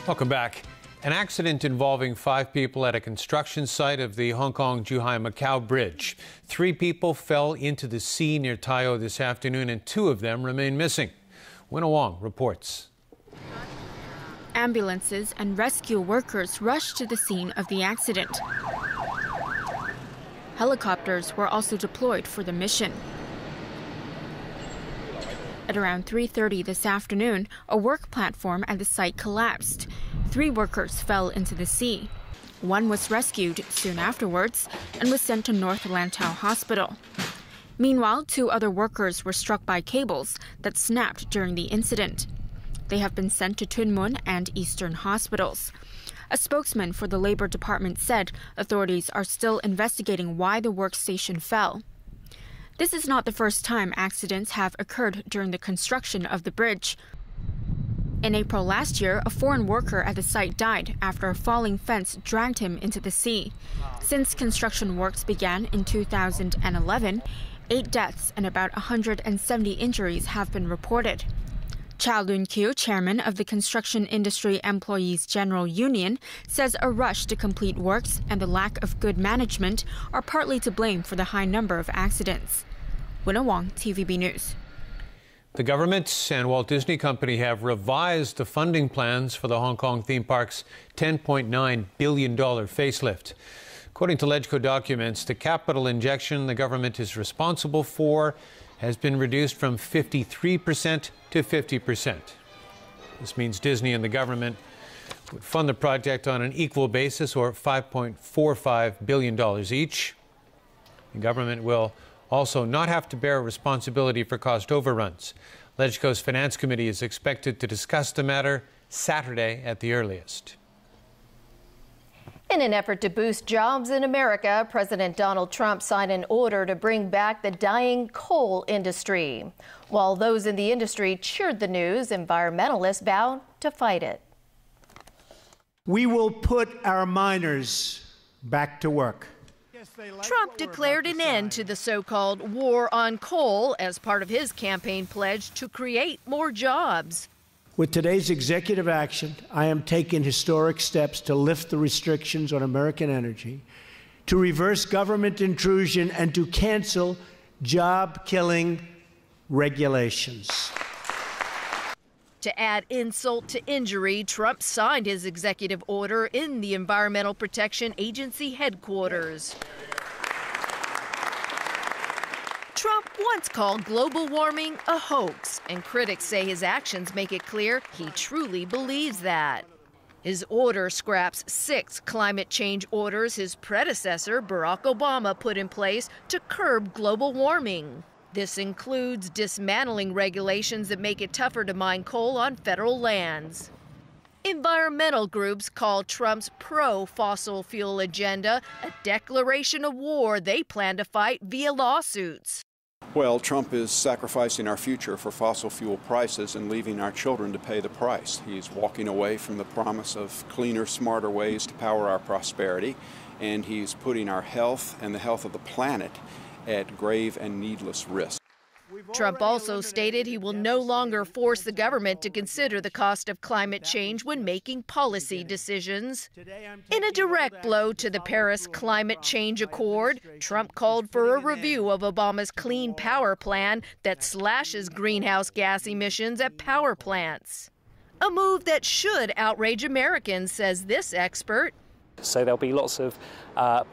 Welcome back. An accident involving 5 people at a construction site of the Hong Kong-Zhuhai-Macau Bridge. 3 people fell into the sea near Tayo this afternoon, and 2 of them remain missing. Winna Wong reports. Ambulances and rescue workers rushed to the scene of the accident. Helicopters were also deployed for the mission. At around 3:30 this afternoon, a work platform at the site collapsed. 3 workers fell into the sea. 1 was rescued soon afterwards and was sent to North Lantau Hospital. Meanwhile, 2 other workers were struck by cables that snapped during the incident. They have been sent to Tuen Mun and Eastern hospitals. A spokesman for the Labor Department said authorities are still investigating why the workstation fell. This is not the first time accidents have occurred during the construction of the bridge. In April last year, a foreign worker at the site died after a falling fence dragged him into the sea. Since construction works began in 2011, 8 deaths and about 170 injuries have been reported. Chow Lun-kyu, chairman of the Construction Industry Employees General Union, says a rush to complete works and the lack of good management are partly to blame for the high number of accidents. Winna Wong, TVB News. The government and Walt Disney Company have revised the funding plans for the Hong Kong theme park's $10.9 billion facelift. According to LegCo documents, the capital injection the government is responsible for has been reduced from 53% to 50%. This means Disney and the government would fund the project on an equal basis, or $5.45 billion each. The government will also not have to bear responsibility for cost overruns. LegCo's Finance Committee is expected to discuss the matter Saturday at the earliest. In an effort to boost jobs in America, President Donald Trump signed an order to bring back the dying coal industry. While those in the industry cheered the news, environmentalists vowed to fight it. We will put our miners back to work. Trump declared an end to the so-called war on coal as part of his campaign pledge to create more jobs. With today's executive action, I am taking historic steps to lift the restrictions on American energy, to reverse government intrusion, and to cancel job-killing regulations. To add insult to injury, Trump signed his executive order in the Environmental Protection Agency headquarters. Trump once called global warming a hoax, and critics say his actions make it clear he truly believes that. His order scraps 6 climate change orders his predecessor, Barack Obama, put in place to curb global warming. This includes dismantling regulations that make it tougher to mine coal on federal lands. Environmental groups call Trump's pro-fossil fuel agenda a declaration of war they plan to fight via lawsuits. Well, Trump is sacrificing our future for fossil fuel prices and leaving our children to pay the price. He's walking away from the promise of cleaner, smarter ways to power our prosperity, and he's putting our health and the health of the planet at grave and needless risk. Trump also stated he will no longer force the government to consider the cost of climate change when making policy decisions. In a direct blow to the Paris Climate Change Accord, Trump called for a review of Obama's Clean Power Plan that slashes greenhouse gas emissions at power plants. A move that should outrage Americans, says this expert. So there'll be lots of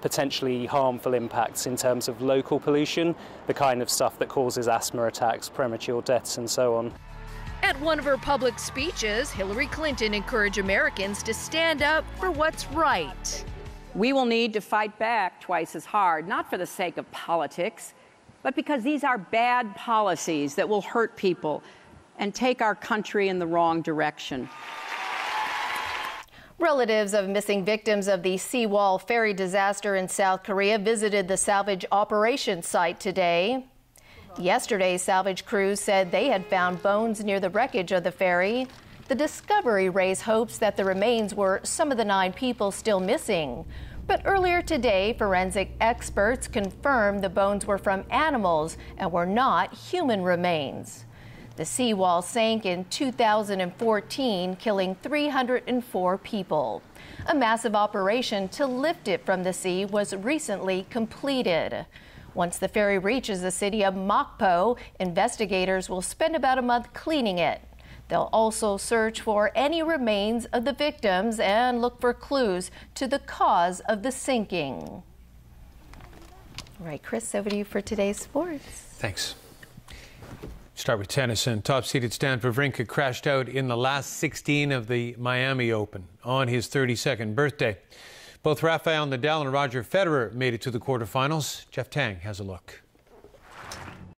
potentially harmful impacts in terms of local pollution, the kind of stuff that causes asthma attacks, premature deaths and so on. At one of her public speeches, Hillary Clinton encouraged Americans to stand up for what's right. We will need to fight back twice as hard, not for the sake of politics, but because these are bad policies that will hurt people and take our country in the wrong direction. Relatives of missing victims of the Seawall ferry disaster in South Korea visited the salvage operations site today. Yesterday, salvage crews said they had found bones near the wreckage of the ferry. The discovery raised hopes that the remains were some of the 9 people still missing. But earlier today, forensic experts confirmed the bones were from animals and were not human remains. The seawall sank in 2014, killing 304 people. A massive operation to lift it from the sea was recently completed. Once the ferry reaches the city of Mokpo, investigators will spend about a month cleaning it. They'll also search for any remains of the victims and look for clues to the cause of the sinking. All right, Chris, over to you for today's sports. Thanks. Start with tennis, and top-seeded Stan Wawrinka crashed out in the last 16 of the Miami Open on his 32nd birthday. Both Rafael Nadal and Roger Federer made it to the quarterfinals. Jeff Tang has a look.